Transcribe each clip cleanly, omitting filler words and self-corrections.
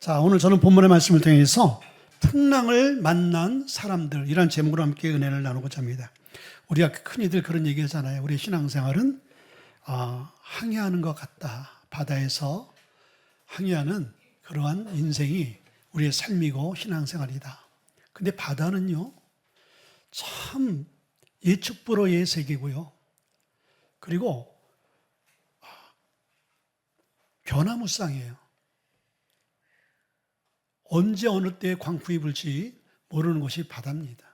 자, 오늘 저는 본문의 말씀을 통해서 풍랑을 만난 사람들, 이란 제목으로 함께 은혜를 나누고자 합니다. 우리가 흔히들 그런 얘기 하잖아요. 우리의 신앙생활은 항해하는 것 같다. 바다에서 항해하는 그러한 인생이 우리의 삶이고 신앙생활이다. 근데 바다는요, 참 예측불허의 세계고요. 그리고 변화무쌍이에요. 언제 어느 때에 광풍이 불지 모르는 곳이 바다입니다.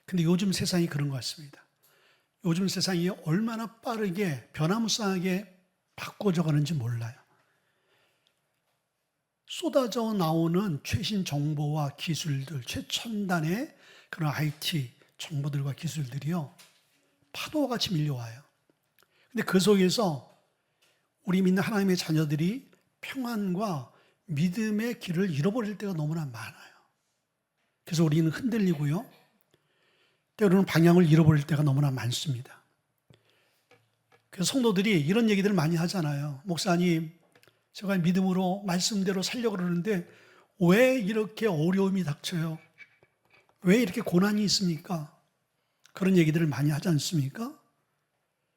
근데 요즘 세상이 그런 것 같습니다. 요즘 세상이 얼마나 빠르게 변화무쌍하게 바꿔져 가는지 몰라요. 쏟아져 나오는 최신 정보와 기술들, 최첨단의 그런 IT 정보들과 기술들이요, 파도와 같이 밀려와요. 근데 그 속에서 우리 믿는 하나님의 자녀들이 평안과 믿음의 길을 잃어버릴 때가 너무나 많아요. 그래서 우리는 흔들리고요, 때로는 방향을 잃어버릴 때가 너무나 많습니다. 그래서 성도들이 이런 얘기들을 많이 하잖아요. 목사님, 제가 믿음으로 말씀대로 살려고 그러는데 왜 이렇게 어려움이 닥쳐요? 왜 이렇게 고난이 있습니까? 그런 얘기들을 많이 하지 않습니까?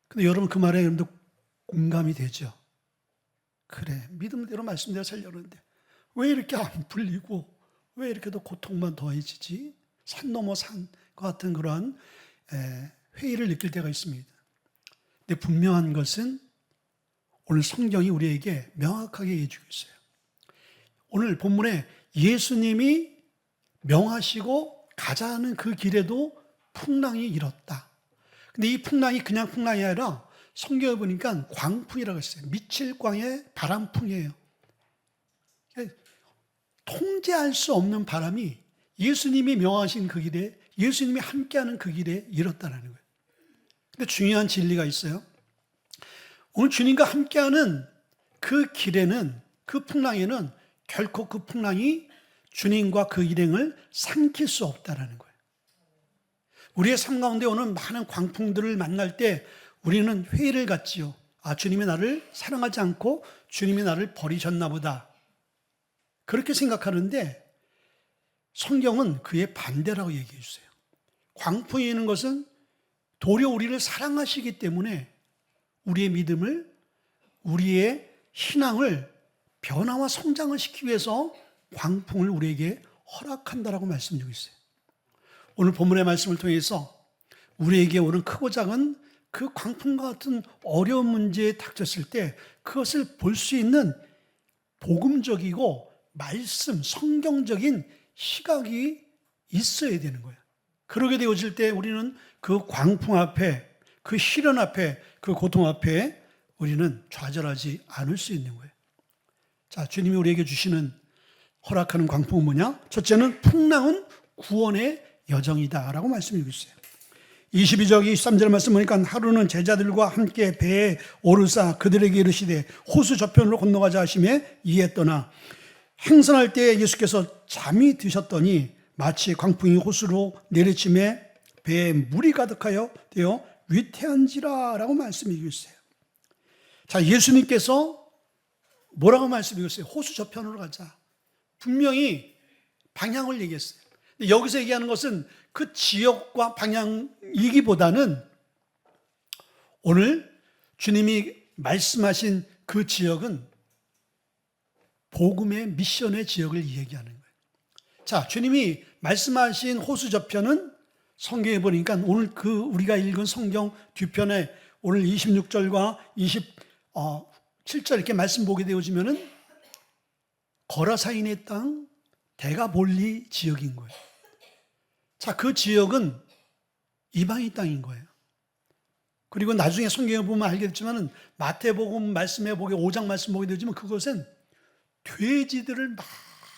근데 여러분, 그 말에 여러분들 공감이 되죠? 그래, 믿음대로 말씀대로 살려는데 왜 이렇게 안 풀리고 왜 이렇게 더 고통만 더해지지? 산 넘어 산과 같은 그러한 회의를 느낄 때가 있습니다. 근데 분명한 것은 오늘 성경이 우리에게 명확하게 얘기해주고 있어요. 오늘 본문에 예수님이 명하시고 가자는 그 길에도 풍랑이 일었다. 근데 이 풍랑이 그냥 풍랑이 아니라 성경에 보니까 광풍이라고 했어요. 미칠광의 바람풍이에요. 통제할 수 없는 바람이 예수님이 명하신 그 길에, 예수님이 함께하는 그 길에 일었다는 거예요. 근데 중요한 진리가 있어요. 오늘 주님과 함께하는 그 길에는, 그 풍랑에는 결코 그 풍랑이 주님과 그 일행을 삼킬 수 없다는 거예요. 우리의 삶 가운데 오는 많은 광풍들을 만날 때 우리는 회의를 갖지요. 주님이 나를 사랑하지 않고 주님이 나를 버리셨나 보다. 그렇게 생각하는데 성경은 그의 반대라고 얘기해 주세요. 광풍이 있는 것은 도리어 우리를 사랑하시기 때문에 우리의 믿음을, 우리의 신앙을 변화와 성장을 시키기 위해서 광풍을 우리에게 허락한다라고 말씀드리고 있어요. 오늘 본문의 말씀을 통해서 우리에게 오는 크고 작은 그 광풍과 같은 어려운 문제에 닥쳤을 때 그것을 볼 수 있는 복음적이고 말씀, 성경적인 시각이 있어야 되는 거예요. 그러게 되어질 때 우리는 그 광풍 앞에, 그 시련 앞에, 그 고통 앞에 우리는 좌절하지 않을 수 있는 거예요. 자, 주님이 우리에게 주시는, 허락하는 광풍은 뭐냐? 첫째는 풍랑은 구원의 여정이다 라고 말씀드리고 있어요. 22절 23절 말씀 보니까 하루는 제자들과 함께 배에 오르사 그들에게 이르시되 호수 저편으로 건너가자 하시매 이에 떠나 행선할 때 예수께서 잠이 드셨더니 마치 광풍이 호수로 내리침에 배에 물이 가득하여 되어 위태한지라 라고 말씀드리고 있어요. 자, 예수님께서 뭐라고 말씀드리고 있어요? 호수 저편으로 가자. 분명히 방향을 얘기했어요. 여기서 얘기하는 것은 그 지역과 방향이기보다는 오늘 주님이 말씀하신 그 지역은 복음의 미션의 지역을 얘기하는 거예요. 자, 주님이 말씀하신 호수 저편은 성경에 보니까 오늘 우리가 읽은 성경 뒤편에 오늘 26절과 27절 이렇게 말씀 보게 되어지면은 거라사인의 땅, 데가볼리 지역인 거예요. 자, 그 지역은 이방인 땅인 거예요. 그리고 나중에 성경에 보면 알겠지만은 마태복음 말씀에 보게 5장 말씀 보게 되지만 그것은 돼지들을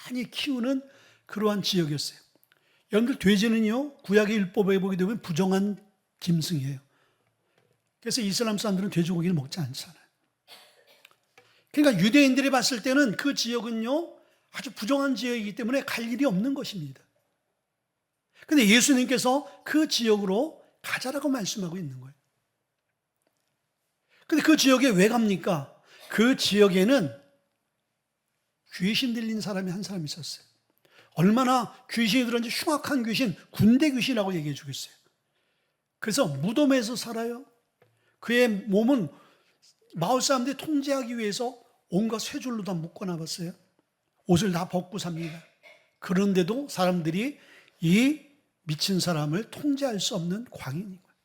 많이 키우는 그러한 지역이었어요. 여러분들, 돼지는요, 구약의 율법에 보게 되면 부정한 짐승이에요. 그래서 이슬람 사람들은 돼지고기를 먹지 않잖아요. 그러니까 유대인들이 봤을 때는 그 지역은요, 아주 부정한 지역이기 때문에 갈 일이 없는 것입니다. 근데 예수님께서 그 지역으로 가자라고 말씀하고 있는 거예요. 근데 그 지역에 왜 갑니까? 그 지역에는 귀신 들린 사람이 한 사람 있었어요. 얼마나 귀신이 들었는지 흉악한 귀신, 군대 귀신이라고 얘기해 주겠어요. 그래서 무덤에서 살아요. 그의 몸은 마을 사람들이 통제하기 위해서 온갖 쇠줄로 다 묶어놔봤어요. 옷을 다 벗고 삽니다. 그런데도 사람들이 이 미친 사람을 통제할 수 없는 광인인 거예요.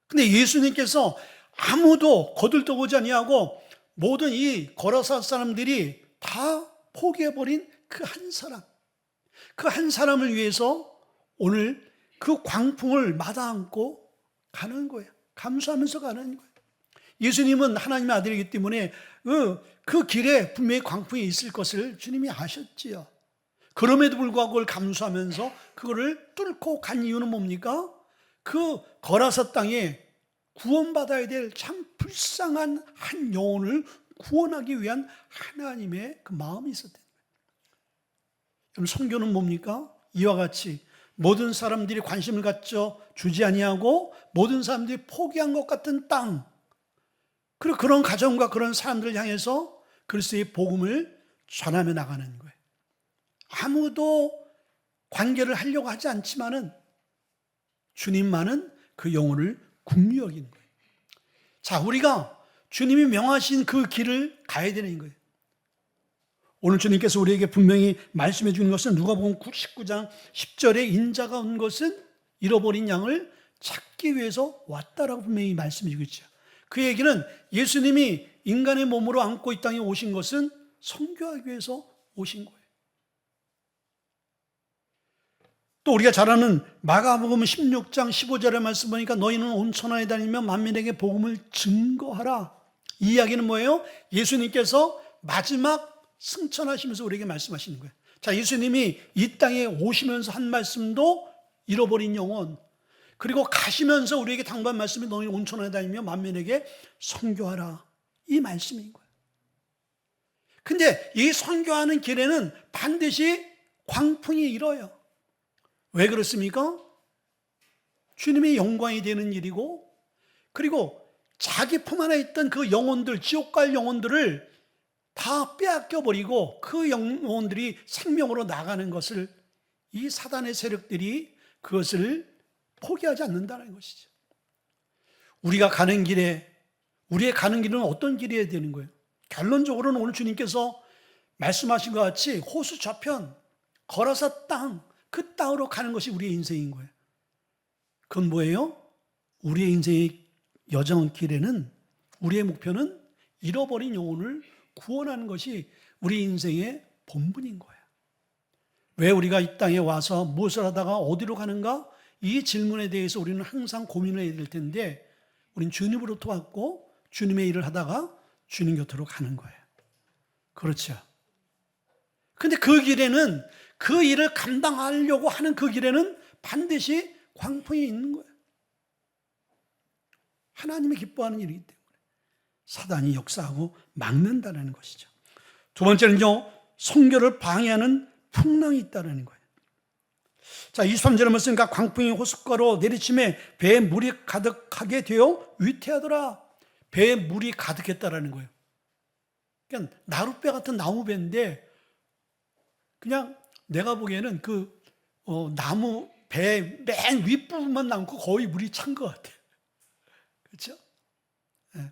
근데 예수님께서 아무도 거들떠보지 아니하고 모든 이 거라사 사람들이 다 포기해버린 그 한 사람, 그 한 사람을 위해서 오늘 그 광풍을 마다않고 가는 거예요. 감수하면서 가는 거예요. 예수님은 하나님의 아들이기 때문에 그 길에 분명히 광풍이 있을 것을 주님이 아셨지요. 그럼에도 불구하고 그걸 감수하면서 그거를 뚫고 간 이유는 뭡니까? 그 거라사 땅에 구원받아야 될 참 불쌍한 한 영혼을 구원하기 위한 하나님의 그 마음이 있었던 거예요. 그럼 선교는 뭡니까? 이와 같이 모든 사람들이 관심을 갖죠 주지 아니하고 모든 사람들이 포기한 것 같은 땅, 그리고 그런 가정과 그런 사람들을 향해서 그리스도의 복음을 전하며 나가는 거예요. 아무도 관계를 하려고 하지 않지만은 주님만은 그 영혼을 긍휼히 여기는 거예요. 자, 우리가 주님이 명하신 그 길을 가야 되는 거예요. 오늘 주님께서 우리에게 분명히 말씀해 주는 것은 누가복음 19장 10절에 인자가 온 것은 잃어버린 양을 찾기 위해서 왔다라고 분명히 말씀해 주고 있죠. 그 얘기는 예수님이 인간의 몸으로 안고 이 땅에 오신 것은 선교하기 위해서 오신 거예요. 또 우리가 잘 아는 마가복음 16장 15절의 말씀 보니까 너희는 온 천하에 다니며 만민에게 복음을 증거하라. 이 이야기는 뭐예요? 예수님께서 마지막 승천하시면서 우리에게 말씀하시는 거예요. 자, 예수님이 이 땅에 오시면서 한 말씀도 잃어버린 영혼, 그리고 가시면서 우리에게 당부한 말씀이 너희는 온 천하에 다니며 만민에게 선교하라. 이 말씀인 거예요. 근데 이 선교하는 길에는 반드시 광풍이 일어요. 왜 그렇습니까? 주님의 영광이 되는 일이고, 그리고 자기 품 안에 있던 그 영혼들, 지옥 갈 영혼들을 다 빼앗겨버리고 그 영혼들이 생명으로 나가는 것을 이 사단의 세력들이 그것을 포기하지 않는다는 것이죠. 우리의 가는 길은 어떤 길이어야 되는 거예요? 결론적으로는 오늘 주님께서 말씀하신 것 같이 호수 저편, 거라사 땅, 그 땅으로 가는 것이 우리의 인생인 거예요. 그건 뭐예요? 우리의 인생의 여정 길에는 우리의 목표는 잃어버린 영혼을 구원하는 것이 우리 인생의 본분인 거예요. 왜 우리가 이 땅에 와서 무엇을 하다가 어디로 가는가? 이 질문에 대해서 우리는 항상 고민을 해야 될 텐데, 우리는 주님으로부터 왔고 주님의 일을 하다가 주님 곁으로 가는 거예요. 그렇죠. 근데 그 길에는, 그 일을 감당하려고 하는 그 길에는 반드시 광풍이 있는 거예요. 하나님이 기뻐하는 일이기 때문에 사단이 역사하고 막는다는 것이죠. 두 번째는요, 선교를 방해하는 풍랑이 있다는 거예요. 자, 23절에 말씀이니까 광풍이 호숫가로 내리침에 배에 물이 가득하게 되어 위태하더라. 배에 물이 가득했다라는 거예요. 그냥 나룻배 같은 나무배인데 그냥 내가 보기에는 그 나무 배 맨 윗부분만 남고 거의 물이 찬 것 같아요. 그렇죠? 네.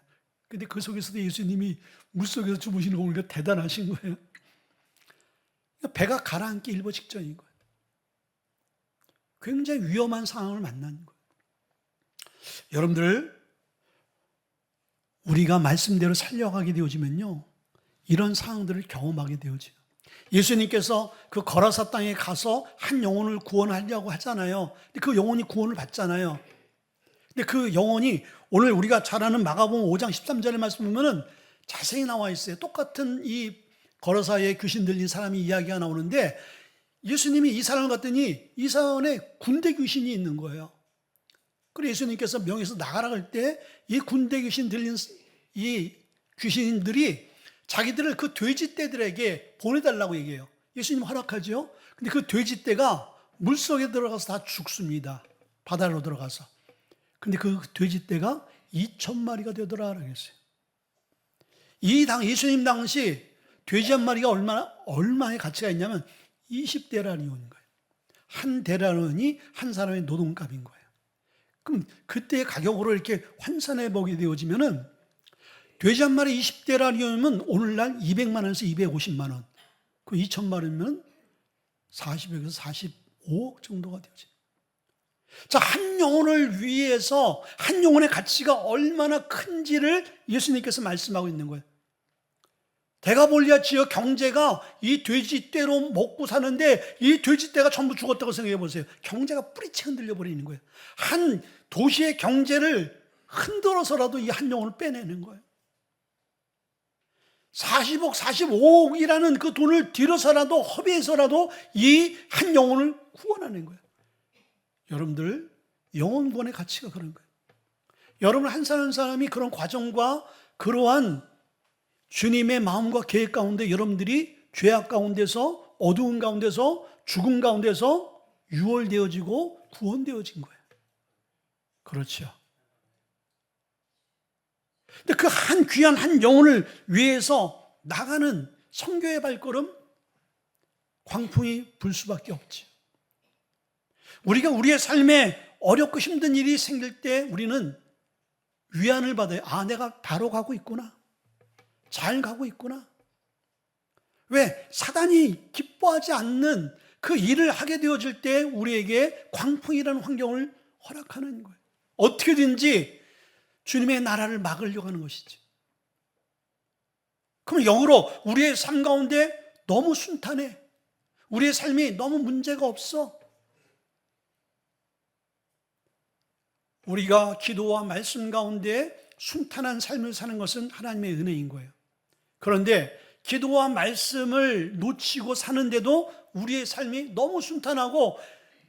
근데 그 속에서도 예수님이 물속에서 주무시는 거 보니까 대단하신 거예요. 배가 가라앉기 일보 직전인 거예요. 굉장히 위험한 상황을 만나는 거예요. 여러분들, 우리가 말씀대로 살려가게 되어지면요, 이런 상황들을 경험하게 되어져요. 예수님께서 그 거라사 땅에 가서 한 영혼을 구원하려고 하잖아요. 근데 그 영혼이 구원을 받잖아요. 근데 그 영혼이 오늘 우리가 잘 아는 마가복음 5장 13절의 말씀 보면은 자세히 나와 있어요. 똑같은 이 거라사에 귀신 들린 사람이 이야기가 나오는데, 예수님이 이 사람을 봤더니 이 사람에 군대 귀신이 있는 거예요. 그래서 예수님께서 명에서 나가라 할 때 이 군대 귀신 들린 이 귀신들이 자기들을 그 돼지떼들에게 보내달라고 얘기해요. 예수님 허락하죠. 근데 그 돼지떼가 물속에 들어가서 다 죽습니다. 바다로 들어가서. 근데 그 돼지떼가 2,000마리가 되더라 그랬어요. 예수님 당시 돼지 한 마리가 얼마의 가치가 있냐면 20데나리온인 거예요. 한 데나리온이 한 사람의 노동값인 거예요. 그럼 그때의 가격으로 이렇게 환산해 보게 되어지면은 돼지 한 마리 20데나리온이면 오늘날 200만 원에서 250만 원. 그 2천만 원이면 40억에서 45억 정도가 되어져요. 자, 한 영혼을 위해서 한 영혼의 가치가 얼마나 큰지를 예수님께서 말씀하고 있는 거예요. 대가볼리아 지역 경제가 이 돼지떼로 먹고 사는데 이 돼지떼가 전부 죽었다고 생각해 보세요. 경제가 뿌리채 흔들려 버리는 거예요. 한 도시의 경제를 흔들어서라도 이 한 영혼을 빼내는 거예요. 40억, 45억이라는 그 돈을 들여서라도 허비해서라도 이 한 영혼을 구원하는 거예요. 여러분들 영혼 구원의 가치가 그런 거예요. 여러분 한 사람 한 사람이 그런 과정과 그러한 주님의 마음과 계획 가운데 여러분들이 죄악 가운데서 어두운 가운데서 죽음 가운데서 유월되어지고 구원되어진 거예요. 그렇죠. 근데 그 한 귀한 한 영혼을 위해서 나가는 선교의 발걸음 광풍이 불 수밖에 없지. 우리가 우리의 삶에 어렵고 힘든 일이 생길 때 우리는 위안을 받아요. 아, 내가 바로 가고 있구나. 잘 가고 있구나. 왜? 사단이 기뻐하지 않는 그 일을 하게 되어질 때 우리에게 광풍이라는 환경을 허락하는 거예요. 어떻게든지 주님의 나라를 막으려고 하는 것이지. 그럼 영으로 우리의 삶 가운데 너무 순탄해. 우리의 삶이 너무 문제가 없어. 우리가 기도와 말씀 가운데 순탄한 삶을 사는 것은 하나님의 은혜인 거예요. 그런데 기도와 말씀을 놓치고 사는데도 우리의 삶이 너무 순탄하고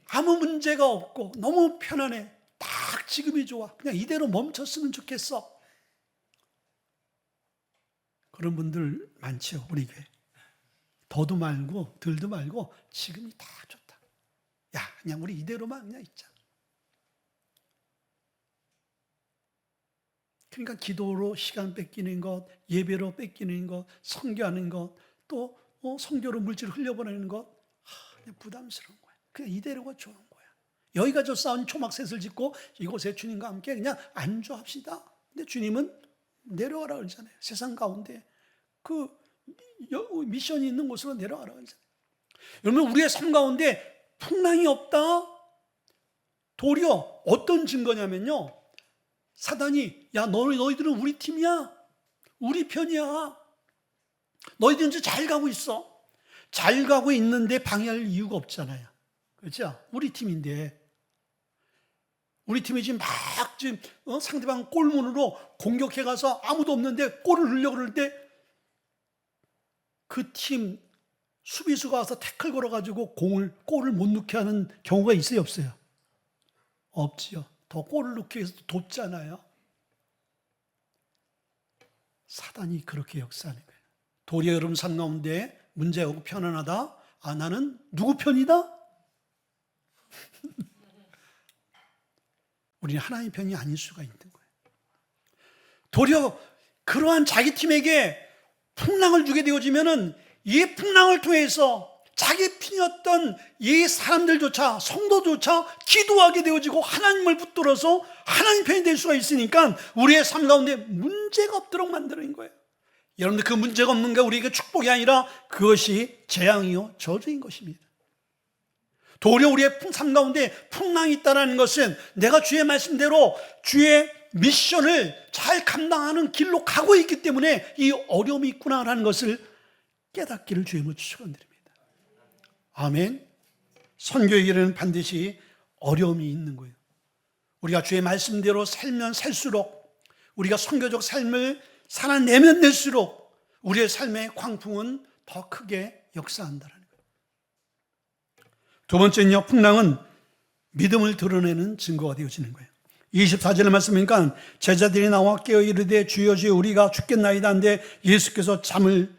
아무 문제가 없고 너무 편안해. 딱 지금이 좋아. 그냥 이대로 멈췄으면 좋겠어. 그런 분들 많죠, 우리 교회. 더도 말고 덜도 말고 지금이 다 좋다. 야, 그냥 우리 이대로만 그냥 있자. 그러니까 기도로 시간 뺏기는 것, 예배로 뺏기는 것, 선교하는 것, 또 선교로 물질을 흘려보내는 것, 그냥 부담스러운 거야. 그냥 이대로가 좋은 거야. 여기가 저 쌓은 초막셋을 짓고 이곳에 주님과 함께 그냥 안주합시다. 근데 주님은 내려가라 그러잖아요. 세상 가운데 그 미션이 있는 곳으로 내려가라 그러잖아요. 여러분, 우리의 삶 가운데 풍랑이 없다? 도리어 어떤 증거냐면요, 사단이 야, 너희들은 우리 팀이야, 우리 편이야, 너희들은 이제 잘 가고 있어. 잘 가고 있는데 방해할 이유가 없잖아요. 그렇죠? 우리 팀인데, 우리 팀이 지금 상대방 골문으로 공격해 가서 아무도 없는데 골을 넣으려고 그럴 때 그 팀 수비수가 와서 태클 걸어가지고 골을 못 넣게 하는 경우가 있어요, 없어요? 없지요. 더 골을 넣기 위해서 돕잖아요. 사단이 그렇게 역사하는 거예요. 도리어 여러분 삶 가운데 문제가 없고 편안하다? 아, 나는 누구 편이다? 우리는 하나님의 편이 아닐 수가 있는 거예요. 도리어 그러한 자기 팀에게 풍랑을 주게 되어지면은 이 풍랑을 통해서 자기 편이었던 이 사람들조차, 성도조차 기도하게 되어지고 하나님을 붙들어서 하나님 편이 될 수가 있으니까 우리의 삶 가운데 문제가 없도록 만드는 거예요. 여러분들, 그 문제가 없는 게 우리에게 축복이 아니라 그것이 재앙이요 저주인 것입니다. 도리어 우리의 삶 가운데 풍랑이 있다는 것은 내가 주의 말씀대로 주의 미션을 잘 감당하는 길로 가고 있기 때문에 이 어려움이 있구나라는 것을 깨닫기를 주님으로 축원드립니다. 아멘. 선교의 길은 반드시 어려움이 있는 거예요. 우리가 주의 말씀대로 살면 살수록, 우리가 선교적 삶을 살아내면 낼수록 우리의 삶의 광풍은 더 크게 역사한다는 거예요. 두 번째는요, 풍랑은 믿음을 드러내는 증거가 되어지는 거예요. 24절의 말씀이니까 제자들이 나와 깨어 이르되 주여 주여 우리가 죽겠나이다 한데 예수께서 잠을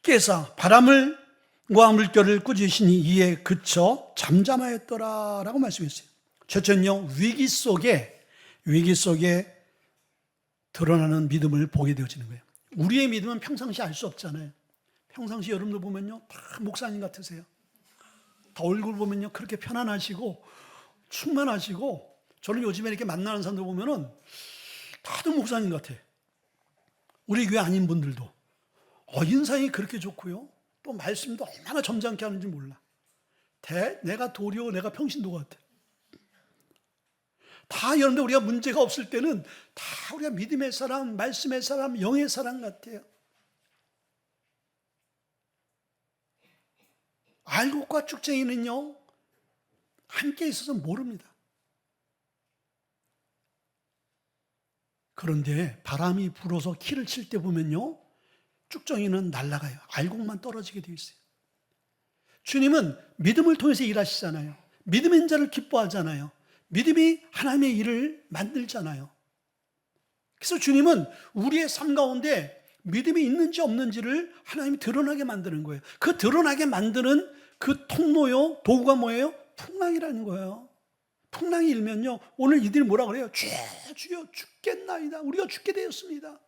깨사 바람과 물결을 꾸짖으시니 이에 그쳐 잠잠하였더라 라고 말씀했어요. 첫째는요, 위기 속에 드러나는 믿음을 보게 되어지는 거예요. 우리의 믿음은 평상시 알 수 없잖아요. 평상시 여러분들 보면요, 다 목사님 같으세요. 다 얼굴 보면요, 그렇게 편안하시고 충만하시고, 저는 요즘에 이렇게 만나는 사람들 보면은 다들 목사님 같아. 우리 교회 아닌 분들도 인상이 그렇게 좋고요, 또 말씀도 얼마나 점잖게 하는지 몰라. 내가 도리어 내가 평신도 같아. 다 여러분들 우리가 문제가 없을 때는 다 우리가 믿음의 사람, 말씀의 사람, 영의 사람 같아요. 알곡과 쭉쟁이는요, 함께 있어서 모릅니다. 그런데 바람이 불어서 키를 칠 때 보면요, 쭉정이는 날아가요. 알곡만 떨어지게 되어 있어요. 주님은 믿음을 통해서 일하시잖아요. 믿음의 자를 기뻐하잖아요. 믿음이 하나님의 일을 만들잖아요. 그래서 주님은 우리의 삶 가운데 믿음이 있는지 없는지를 하나님이 드러나게 만드는 거예요. 그 드러나게 만드는 그 통로요, 도구가 뭐예요? 풍랑이라는 거예요. 풍랑이 일면요, 오늘 이들이 뭐라 그래요? 주여 죽겠나이다. 우리가 죽게 되었습니다.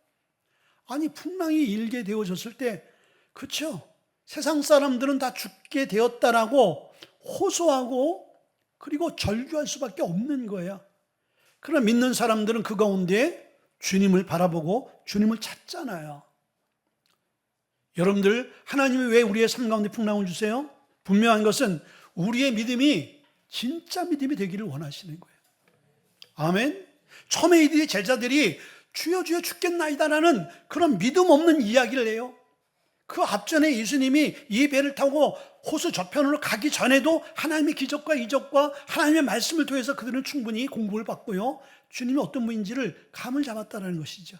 아니, 풍랑이 일게 되어졌을 때, 그렇죠? 세상 사람들은 다 죽게 되었다라고 호소하고 그리고 절규할 수밖에 없는 거예요. 그러나 믿는 사람들은 그 가운데 주님을 바라보고 주님을 찾잖아요. 여러분들, 하나님이 왜 우리의 삶 가운데 풍랑을 주세요? 분명한 것은 우리의 믿음이 진짜 믿음이 되기를 원하시는 거예요. 아멘. 처음에 이들의 제자들이 주여 주여 죽겠나이다라는 그런 믿음 없는 이야기를 해요. 그 앞전에 예수님이 이 배를 타고 호수 저편으로 가기 전에도 하나님의 기적과 이적과 하나님의 말씀을 통해서 그들은 충분히 공부를 받고요, 주님이 어떤 분인지를 감을 잡았다는 것이죠.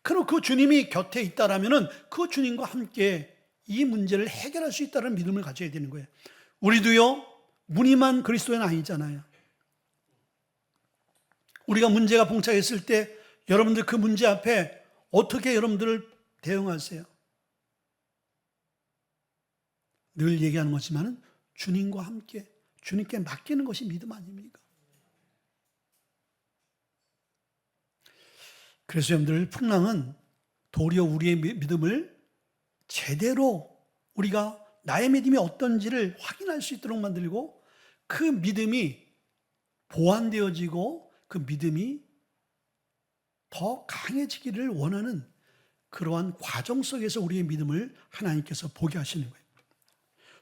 그리고 그 주님이 곁에 있다라면 그 주님과 함께 이 문제를 해결할 수 있다는 믿음을 가져야 되는 거예요. 우리도요, 무늬만 그리스도인은 아니잖아요. 우리가 문제가 봉착했을 때 여러분들 그 문제 앞에 어떻게 여러분들을 대응하세요? 늘 얘기하는 거지만 주님과 함께 주님께 맡기는 것이 믿음 아닙니까? 그래서 여러분들, 풍랑은 도리어 우리의 믿음을 제대로 우리가 나의 믿음이 어떤지를 확인할 수 있도록 만들고, 그 믿음이 보완되어지고 그 믿음이 더 강해지기를 원하는 그러한 과정 속에서 우리의 믿음을 하나님께서 보게 하시는 거예요.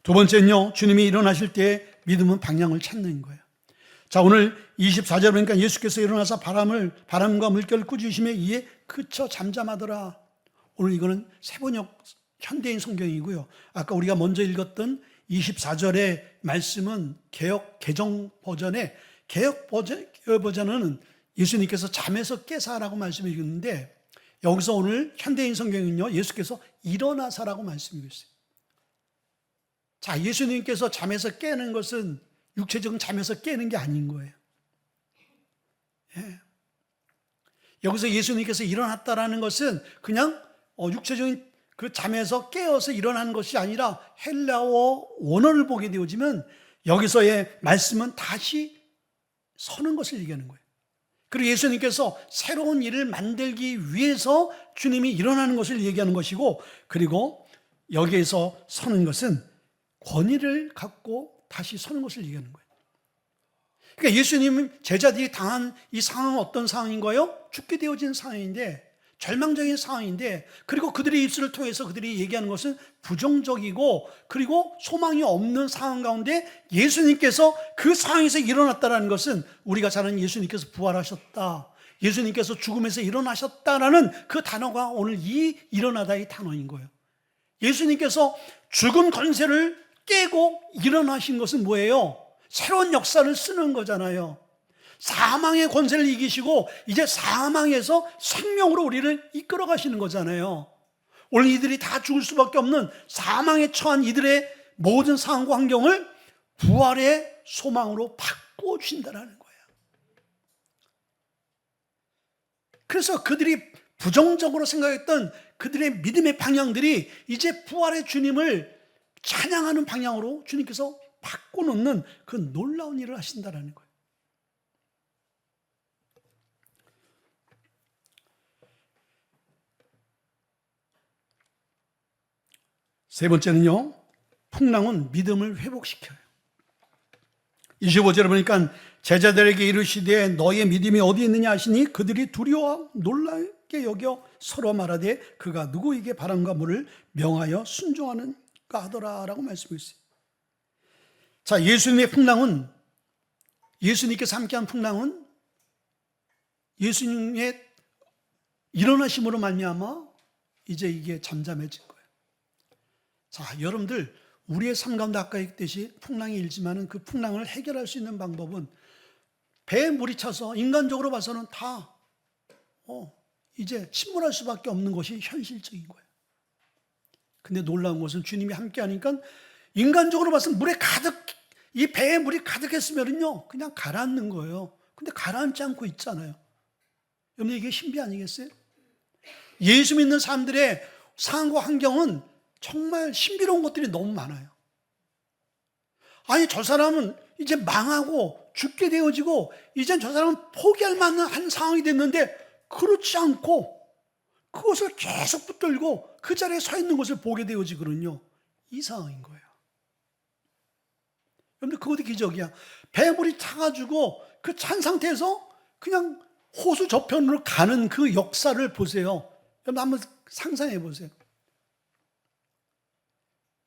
두 번째는요, 주님이 일어나실 때 믿음은 방향을 찾는 거예요. 자, 오늘 24절 보니까 예수께서 일어나서 바람과 물결을 꾸짖으시며 이에 그쳐 잠잠하더라. 오늘 이거는 세번역 현대인 성경이고요. 아까 우리가 먼저 읽었던 24절의 말씀은 개정 버전의 개혁 버전은 예수님께서 잠에서 깨사라고 말씀해 주는데, 여기서 오늘 현대인 성경은요, 예수께서 일어나사라고 말씀해 주세요. 자, 예수님께서 잠에서 깨는 것은 육체적인 잠에서 깨는 게 아닌 거예요. 예. 여기서 예수님께서 일어났다라는 것은 그냥 육체적인 그 잠에서 깨어서 일어나는 것이 아니라 헬라어 원어를 보게 되어지면 여기서의 말씀은 다시 서는 것을 얘기하는 거예요. 그리고 예수님께서 새로운 일을 만들기 위해서 주님이 일어나는 것을 얘기하는 것이고, 그리고 여기에서 서는 것은 권위를 갖고 다시 서는 것을 얘기하는 거예요. 그러니까 예수님 제자들이 당한 이 상황은 어떤 상황인가요? 죽게 되어진 상황인데, 절망적인 상황인데, 그리고 그들의 입술을 통해서 그들이 얘기하는 것은 부정적이고 그리고 소망이 없는 상황 가운데 예수님께서 그 상황에서 일어났다는 것은 우리가 잘 아는 예수님께서 부활하셨다, 예수님께서 죽음에서 일어나셨다라는 그 단어가 오늘 이 일어나다의 단어인 거예요. 예수님께서 죽음 권세를 깨고 일어나신 것은 뭐예요? 새로운 역사를 쓰는 거잖아요. 사망의 권세를 이기시고 이제 사망에서 생명으로 우리를 이끌어 가시는 거잖아요. 오늘 이들이 다 죽을 수밖에 없는 사망에 처한 이들의 모든 상황과 환경을 부활의 소망으로 바꾸어 주신다는 거예요. 그래서 그들이 부정적으로 생각했던 그들의 믿음의 방향들이 이제 부활의 주님을 찬양하는 방향으로 주님께서 바꿔놓는 그 놀라운 일을 하신다는 거예요. 세 번째는요, 풍랑은 믿음을 회복시켜요. 25절에 보니까 제자들에게 이르시되 너희의 믿음이 어디 있느냐 하시니 그들이 두려워 놀라게 여겨 서로 말하되 그가 누구에게 바람과 물을 명하여 순종하는가 하더라라고 말씀했어요. 자, 예수님께서 함께한 풍랑은 예수님의 일어나심으로 말미암아 이제 이게 잠잠해진 거예요. 자, 여러분들 우리의 삶 가운데 아까 얘기했듯이 풍랑이 일지만은 그 풍랑을 해결할 수 있는 방법은 배에 물이 차서 인간적으로 봐서는 다 이제 침몰할 수밖에 없는 것이 현실적인 거예요. 근데 놀라운 것은 주님이 함께 하니까 인간적으로 봐서는 이 배에 물이 가득했으면요 그냥 가라앉는 거예요. 근데 가라앉지 않고 있잖아요. 여러분, 이게 신비 아니겠어요? 예수 믿는 사람들의 상황과 환경은 정말 신비로운 것들이 너무 많아요. 아니, 저 사람은 이제 망하고 죽게 되어지고 이젠 저 사람은 포기할 만한 한 상황이 됐는데 그렇지 않고 그것을 계속 붙들고 그 자리에 서 있는 것을 보게 되어지거든요. 이 상황인 거예요. 여러분들, 그것도 기적이야. 배물이 차가지고 그 찬 상태에서 그냥 호수 저편으로 가는 그 역사를 보세요. 여러분, 한번 상상해 보세요.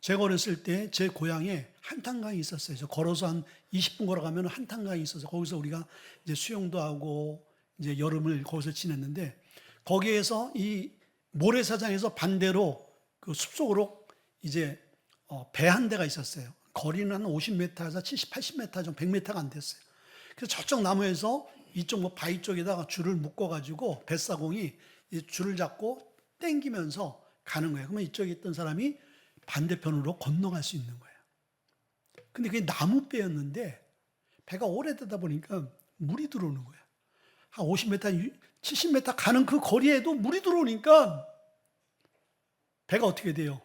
제가 어렸을 때 제 고향에 한탄강이 있었어요. 저 걸어서 한 20분 걸어가면 한탄강이 있어서 거기서 우리가 이제 수영도 하고 이제 여름을 거기서 지냈는데, 거기에서 이 모래사장에서 반대로 그 숲속으로 이제 배 한 대가 있었어요. 거리는 한 50m에서 70, 80m 정도, 100m가 안 됐어요. 그래서 저쪽 나무에서 이쪽 바위 쪽에다가 줄을 묶어가지고 뱃사공이 줄을 잡고 땡기면서 가는 거예요. 그러면 이쪽에 있던 사람이 반대편으로 건너갈 수 있는 거예요. 근데 그게 나무배였는데 배가 오래되다 보니까 물이 들어오는 거예요. 한 50m, 70m 가는 그 거리에도 물이 들어오니까 배가 어떻게 돼요?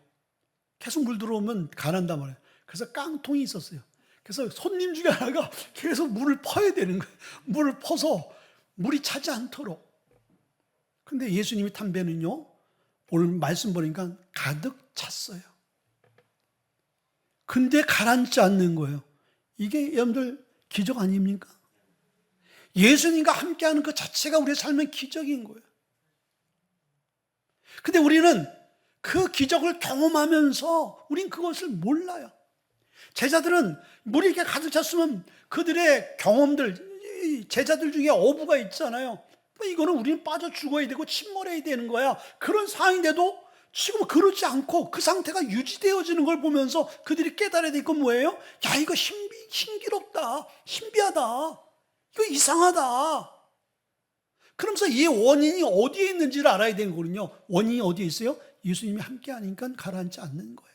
계속 물 들어오면 가난단 말이에요. 그래서 깡통이 있었어요. 그래서 손님 중에 하나가 계속 물을 퍼야 되는 거예요. 물을 퍼서 물이 차지 않도록. 근데 예수님이 탄 배는요, 오늘 말씀 보니까 가득 찼어요. 근데 가라앉지 않는 거예요. 이게 여러분들 기적 아닙니까? 예수님과 함께하는 그 자체가 우리의 삶의 기적인 거예요. 근데 우리는 그 기적을 경험하면서 우린 그것을 몰라요. 제자들은 물이 이렇게 가득 찼으면 그들의 경험들, 제자들 중에 어부가 있잖아요. 이거는 우리는 빠져 죽어야 되고 침몰해야 되는 거야. 그런 상황인데도 지금 그렇지 않고 그 상태가 유지되어지는 걸 보면서 그들이 깨달아야 될 건 뭐예요? 야, 이거 신기롭다, 신비하다, 이거 이상하다. 그러면서 이 원인이 어디에 있는지를 알아야 되는 거거든요. 원인이 어디에 있어요? 예수님이 함께 하니까 가라앉지 않는 거예요.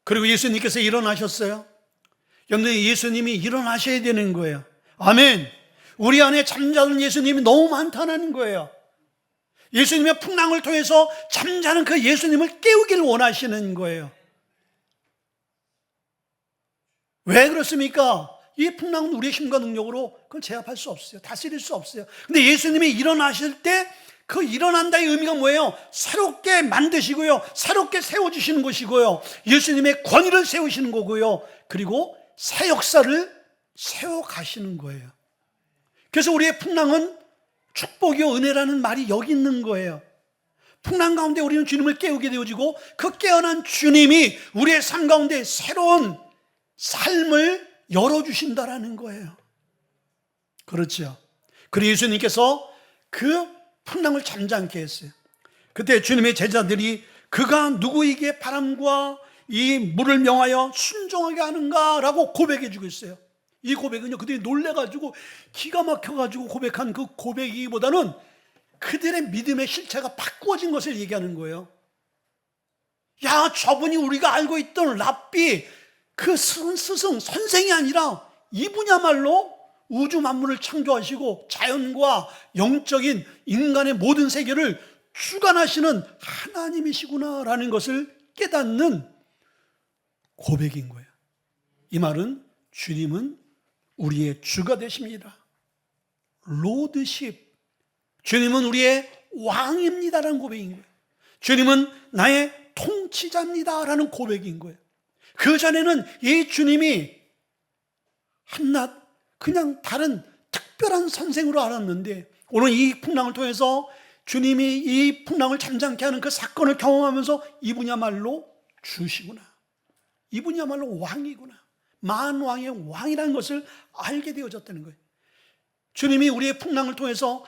그리고 예수님께서 일어나셨어요. 여러분, 예수님이 일어나셔야 되는 거예요. 아멘. 우리 안에 잠자는 예수님이 너무 많다는 거예요. 예수님의 풍랑을 통해서 잠자는 그 예수님을 깨우기를 원하시는 거예요. 왜 그렇습니까? 이 풍랑은 우리의 힘과 능력으로 그걸 제압할 수 없어요. 다스릴 수 없어요. 근데 예수님이 일어나실 때 그 일어난다의 의미가 뭐예요? 새롭게 만드시고요, 새롭게 세워주시는 것이고요, 예수님의 권위를 세우시는 거고요, 그리고 새 역사를 세워가시는 거예요. 그래서 우리의 풍랑은 축복이요 은혜라는 말이 여기 있는 거예요. 풍랑 가운데 우리는 주님을 깨우게 되어지고 그 깨어난 주님이 우리의 삶 가운데 새로운 삶을 열어주신다라는 거예요. 그렇죠. 그리고 예수님께서 그 풍랑을 잠잠케 했어요. 그때 주님의 제자들이 그가 누구에게 바람과 이 물을 명하여 순종하게 하는가라고 고백해 주고 있어요. 이 고백은요, 그들이 놀래가지고 기가 막혀가지고 고백한 그 고백이기보다는 그들의 믿음의 실체가 바꾸어진 것을 얘기하는 거예요. 야, 저분이 우리가 알고 있던 랍비, 그 스승, 선생이 아니라 이분야말로 우주 만물을 창조하시고 자연과 영적인 인간의 모든 세계를 주관하시는 하나님이시구나라는 것을 깨닫는 고백인 거예요. 이 말은 주님은 우리의 주가 되십니다. 로드십, 주님은 우리의 왕입니다라는 고백인 거예요. 주님은 나의 통치자입니다라는 고백인 거예요. 그 전에는 이 주님이 한낱 그냥 다른 특별한 선생으로 알았는데, 오늘 이 풍랑을 통해서 주님이 이 풍랑을 잠잠케 하는 그 사건을 경험하면서 이분이야말로 주시구나, 이분이야말로 왕이구나, 만왕의 왕이라는 것을 알게 되어졌다는 거예요. 주님이 우리의 풍랑을 통해서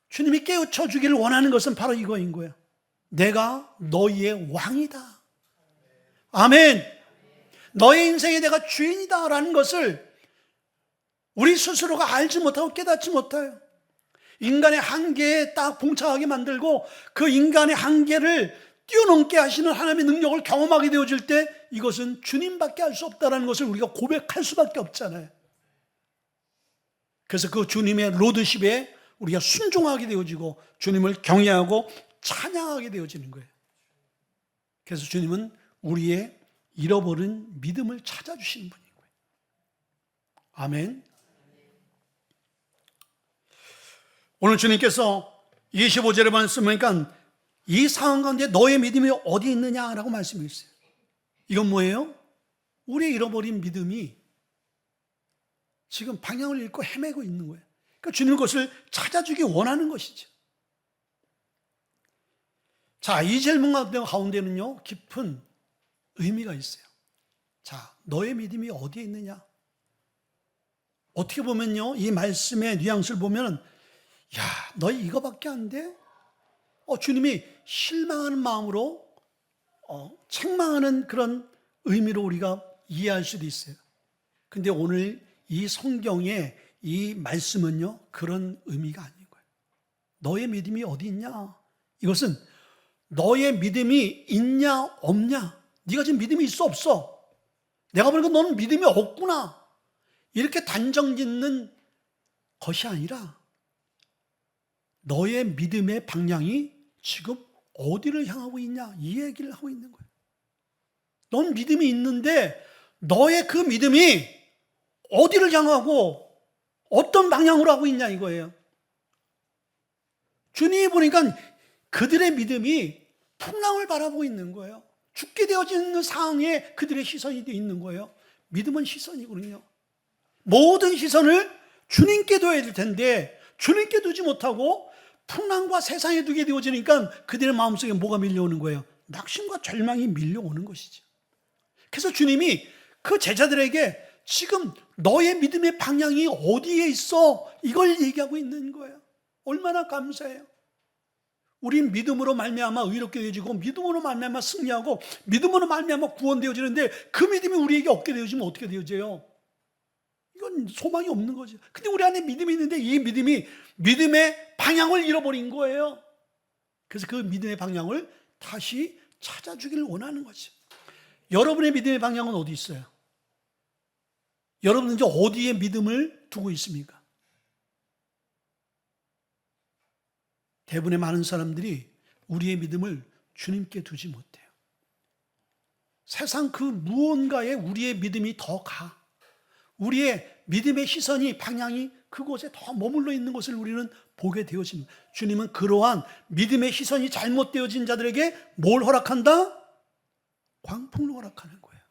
주님이 깨우쳐 주기를 원하는 것은 바로 이거인 거예요. 내가 너희의 왕이다. 아멘. 너의 인생에 내가 주인이다 라는 것을 우리 스스로가 알지 못하고 깨닫지 못해요. 인간의 한계에 딱 봉착하게 만들고 그 인간의 한계를 뛰어넘게 하시는 하나님의 능력을 경험하게 되어질 때 이것은 주님밖에 할 수 없다는 것을 우리가 고백할 수밖에 없잖아요. 그래서 그 주님의 로드십에 우리가 순종하게 되어지고 주님을 경외하고 찬양하게 되어지는 거예요. 그래서 주님은 우리의 잃어버린 믿음을 찾아주시는 분인 거예요. 아멘. 오늘 주님께서 25절에 말씀하니까 이 상황 가운데 너의 믿음이 어디 있느냐라고 말씀하셨어요. 이건 뭐예요? 우리의 잃어버린 믿음이 지금 방향을 잃고 헤매고 있는 거예요. 그러니까 주님 그것을 찾아주기 원하는 것이죠. 자, 이 질문 가운데는요, 깊은 의미가 있어요. 자, 너의 믿음이 어디에 있느냐? 어떻게 보면요, 이 말씀의 뉘앙스를 보면, 야, 너희 이거밖에 안 돼? 주님이 실망하는 마음으로 책망하는 그런 의미로 우리가 이해할 수도 있어요. 근데 오늘 이 성경의 이 말씀은요, 그런 의미가 아닌 거예요. 너의 믿음이 어디 있냐? 이것은 너의 믿음이 있냐 없냐, 네가 지금 믿음이 있어 없어, 내가 보니까 너는 믿음이 없구나, 이렇게 단정짓는 것이 아니라 너의 믿음의 방향이 지금 어디를 향하고 있냐, 이 얘기를 하고 있는 거예요. 넌 믿음이 있는데 너의 그 믿음이 어디를 향하고 어떤 방향으로 하고 있냐 이거예요. 주님이 보니까 그들의 믿음이 풍랑을 바라보고 있는 거예요. 죽게 되어지는 상황에 그들의 시선이 있는 거예요. 믿음은 시선이거든요. 모든 시선을 주님께 둬야 될 텐데 주님께 두지 못하고 풍랑과 세상에 두게 되어지니까 그들의 마음속에 뭐가 밀려오는 거예요? 낙심과 절망이 밀려오는 것이죠. 그래서 주님이 그 제자들에게 지금 너의 믿음의 방향이 어디에 있어? 이걸 얘기하고 있는 거예요. 얼마나 감사해요. 우린 믿음으로 말미암아 의롭게 되어지고 믿음으로 말미암아 승리하고 믿음으로 말미암아 구원되어지는데 그 믿음이 우리에게 없게 되어지면 어떻게 되어져요? 이건 소망이 없는 거죠. 근데 우리 안에 믿음이 있는데 이 믿음이 믿음의 방향을 잃어버린 거예요. 그래서 그 믿음의 방향을 다시 찾아주기를 원하는 거죠. 여러분의 믿음의 방향은 어디 있어요? 여러분은 이제 어디에 믿음을 두고 있습니까? 대부분의 많은 사람들이 우리의 믿음을 주님께 두지 못해요. 세상 그 무언가에 우리의 믿음이 더 가. 우리의 믿음의 시선이, 방향이 그곳에 더 머물러 있는 것을 우리는 보게 되어집니다. 주님은 그러한 믿음의 시선이 잘못되어진 자들에게 뭘 허락한다? 광풍을 허락하는 거예요.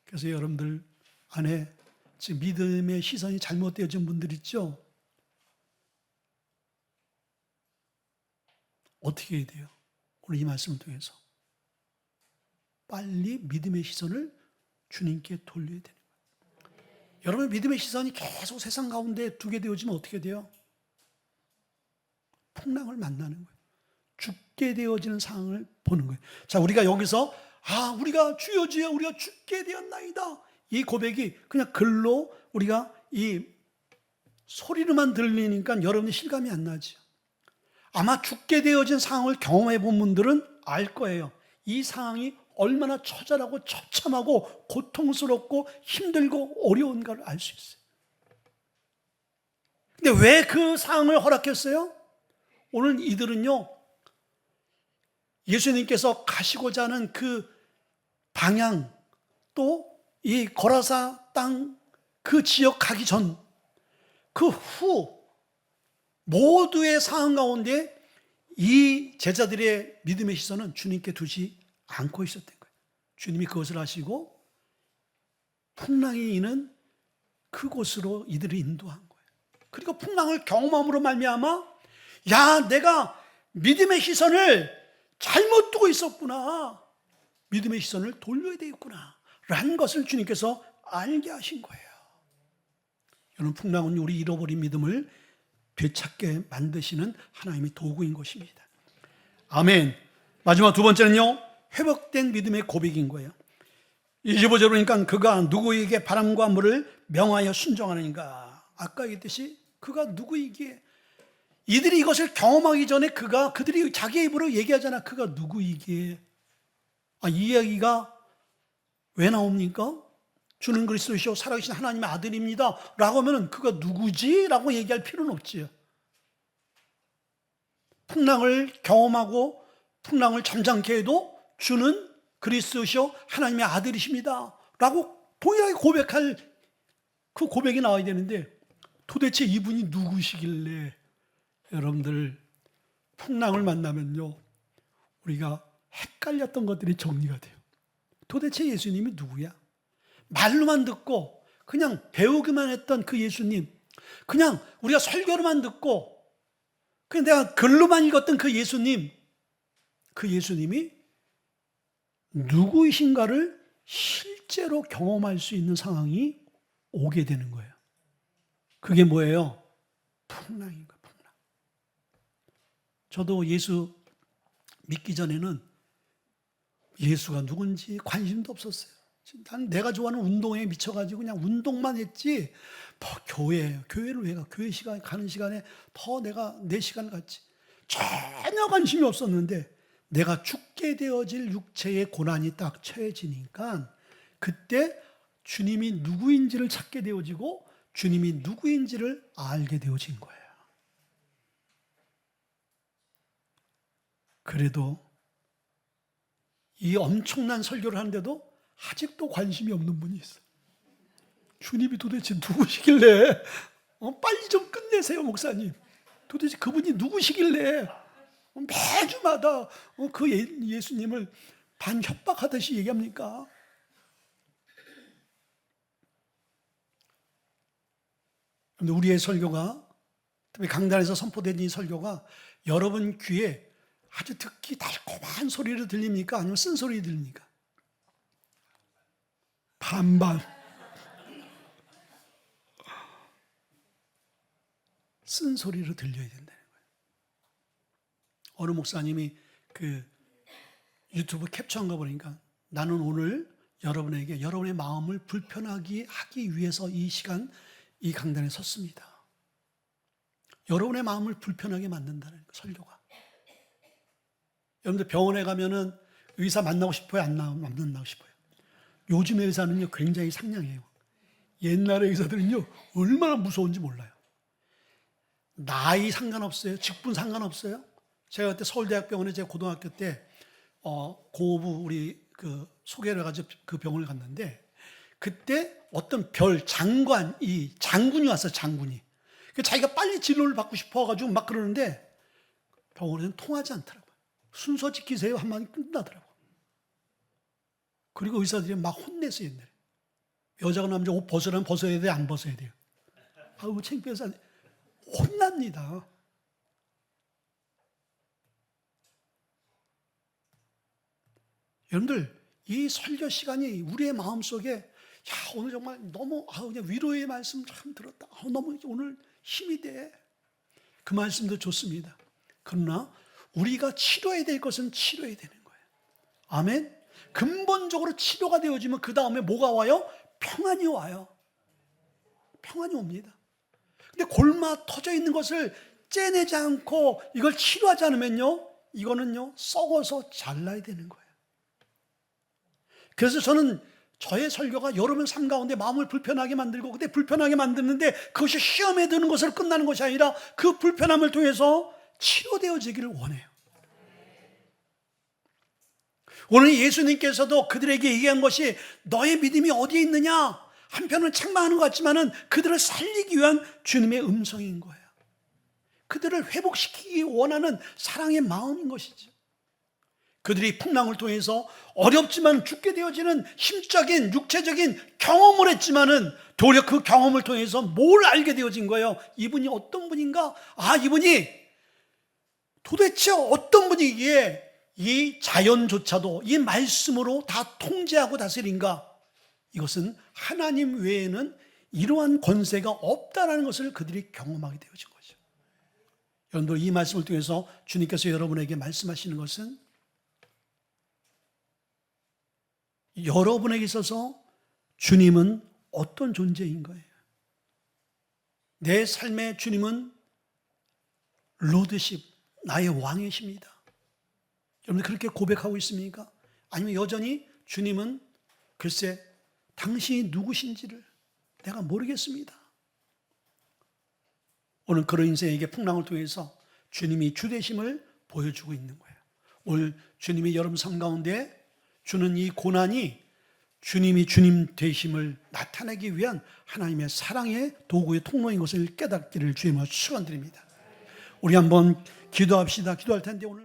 그래서 여러분들 안에 지금 믿음의 시선이 잘못되어진 분들 있죠? 어떻게 해야 돼요? 오늘 이 말씀을 통해서 빨리 믿음의 시선을 주님께 돌려야 되는 거예요. 여러분 믿음의 시선이 계속 세상 가운데 두게 되어지면 어떻게 돼요? 풍랑을 만나는 거예요. 죽게 되어지는 상황을 보는 거예요. 자, 우리가 여기서 우리가 주여 주여 우리가 죽게 되었나이다, 이 고백이 그냥 글로 우리가 이 소리로만 들리니까 여러분이 실감이 안 나죠. 아마 죽게 되어진 상황을 경험해 본 분들은 알 거예요. 이 상황이 얼마나 처절하고 처참하고 고통스럽고 힘들고 어려운가를 알 수 있어요. 근데 왜 그 상황을 허락했어요? 오늘 이들은요, 예수님께서 가시고자 하는 그 방향, 또 이 거라사 땅 그 지역 가기 전, 그 후 모두의 상황 가운데 이 제자들의 믿음의 시선은 주님께 두지 않고 있었던 거예요. 주님이 그것을 하시고 풍랑이 있는 그곳으로 이들을 인도한 거예요. 그리고 풍랑을 경험함으로 말미암아 야, 내가 믿음의 시선을 잘못 두고 있었구나. 믿음의 시선을 돌려야 되겠구나 라는 것을 주님께서 알게 하신 거예요. 여러분, 풍랑은 우리 잃어버린 믿음을 되찾게 만드시는 하나님의 도구인 것입니다. 아멘. 마지막 두 번째는요, 회복된 믿음의 고백인 거예요. 25절 보니까 그가 누구에게 바람과 물을 명하여 순종하는가. 아까 얘기했듯이 그가 누구이기에, 이들이 이것을 경험하기 전에 그들이 자기 입으로 얘기하잖아. 그가 누구이기에. 이 이야기가 왜 나옵니까? 주는 그리스도시요 살아계신 하나님의 아들입니다 라고 하면 그가 누구지? 라고 얘기할 필요는 없지요. 풍랑을 경험하고 풍랑을 잠잠케 해도 주는 그리스도시요 하나님의 아들이십니다 라고 동일하게 고백할 그 고백이 나와야 되는데, 도대체 이분이 누구시길래. 여러분들, 풍랑을 만나면요, 우리가 헷갈렸던 것들이 정리가 돼요. 도대체 예수님이 누구야? 말로만 듣고 그냥 배우기만 했던 그 예수님, 그냥 우리가 설교로만 듣고 그냥 내가 글로만 읽었던 그 예수님이 누구이신가를 실제로 경험할 수 있는 상황이 오게 되는 거예요. 그게 뭐예요? 풍랑인 거예요. 풍랑. 저도 예수 믿기 전에는 예수가 누군지 관심도 없었어요. 난 내가 좋아하는 운동에 미쳐가지고 그냥 운동만 했지, 교회를 왜 가? 교회 시간 가는 시간에 더 내가 내 시간을 갖지. 전혀 관심이 없었는데 내가 죽게 되어질 육체의 고난이 딱 처해지니까 그때 주님이 누구인지를 찾게 되어지고 주님이 누구인지를 알게 되어진 거예요. 그래도 이 엄청난 설교를 하는데도 아직도 관심이 없는 분이 있어요. 주님이 도대체 누구시길래, 빨리 좀 끝내세요 목사님. 도대체 그분이 누구시길래 매주마다 그 예수님을 반협박하듯이 얘기합니까? 그런데 우리의 설교가, 특히 강단에서 선포된 이 설교가 여러분 귀에 아주 듣기 달콤한 소리로 들립니까? 아니면 쓴소리 들립니까? 반반. 쓴소리로 들려야 된다는 거예요. 어느 목사님이 그 유튜브 캡처한 거 보니까 나는 오늘 여러분에게 여러분의 마음을 불편하게 하기 위해서 이 시간 이 강단에 섰습니다. 여러분의 마음을 불편하게 만든다는 거, 설교가. 여러분들 병원에 가면은 의사 만나고 싶어요? 안 만나고 싶어요? 요즘의 의사는요 굉장히 상냥해요. 옛날의 의사들은요 얼마나 무서운지 몰라요. 나이 상관없어요. 직분 상관없어요. 제가 그때 서울대학병원에 제가 고등학교 때 공호부 우리 그 소개를 해가지고 그 병원을 갔는데, 그때 어떤 장군이 왔어요. 장군이. 자기가 빨리 진료를 받고 싶어가지고 막 그러는데 병원에는 통하지 않더라고요. 순서 지키세요 한마디 끝나더라고요. 그리고 의사들이 막 혼냈어요. 옛날에 여자가 남자 옷 벗으라면 벗어야 돼, 안 벗어야 돼요? 아우 창피해서 혼납니다. 여러분들, 이 설교 시간이 우리의 마음속에 오늘 정말 너무 그냥 위로의 말씀 참 들었다. 너무 오늘 힘이 돼. 그 말씀도 좋습니다. 그러나 우리가 치료해야 될 것은 치료해야 되는 거예요. 아멘. 근본적으로 치료가 되어지면 그 다음에 뭐가 와요? 평안이 와요. 평안이 옵니다. 근데 골마 터져 있는 것을 째내지 않고 이걸 치료하지 않으면요, 이거는요 썩어서 잘라야 되는 거예요. 그래서 저는 저의 설교가 여러분 삶 가운데 마음을 불편하게 만들고, 그때 불편하게 만드는데 그것이 시험에 드는 것으로 끝나는 것이 아니라 그 불편함을 통해서 치료되어지기를 원해요. 오늘 예수님께서도 그들에게 얘기한 것이 너의 믿음이 어디에 있느냐? 한편은 책망하는 것 같지만은 그들을 살리기 위한 주님의 음성인 거예요. 그들을 회복시키기 원하는 사랑의 마음인 것이죠. 그들이 풍랑을 통해서 어렵지만 죽게 되어지는 심적인 육체적인 경험을 했지만은 도리어 그 경험을 통해서 뭘 알게 되어진 거예요? 이분이 어떤 분인가? 이분이 도대체 어떤 분이기에 이 자연조차도 이 말씀으로 다 통제하고 다스린가? 이것은 하나님 외에는 이러한 권세가 없다는 것을 그들이 경험하게 되어진 거죠. 여러분들, 이 말씀을 통해서 주님께서 여러분에게 말씀하시는 것은 여러분에게 있어서 주님은 어떤 존재인 거예요? 내 삶의 주님은 로드십, 나의 왕이십니다. 여러분들 그렇게 고백하고 있습니까? 아니면 여전히 주님은 글쎄 당신이 누구신지를 내가 모르겠습니다. 오늘 그런 인생에게 풍랑을 통해서 주님이 주되심을 보여주고 있는 거예요. 오늘 주님이 여러분 삶 가운데 주는 이 고난이 주님이 주님 되심을 나타내기 위한 하나님의 사랑의 도구의 통로인 것을 깨닫기를 주님으로 축원드립니다. 우리 한번 기도합시다. 기도할 텐데 오늘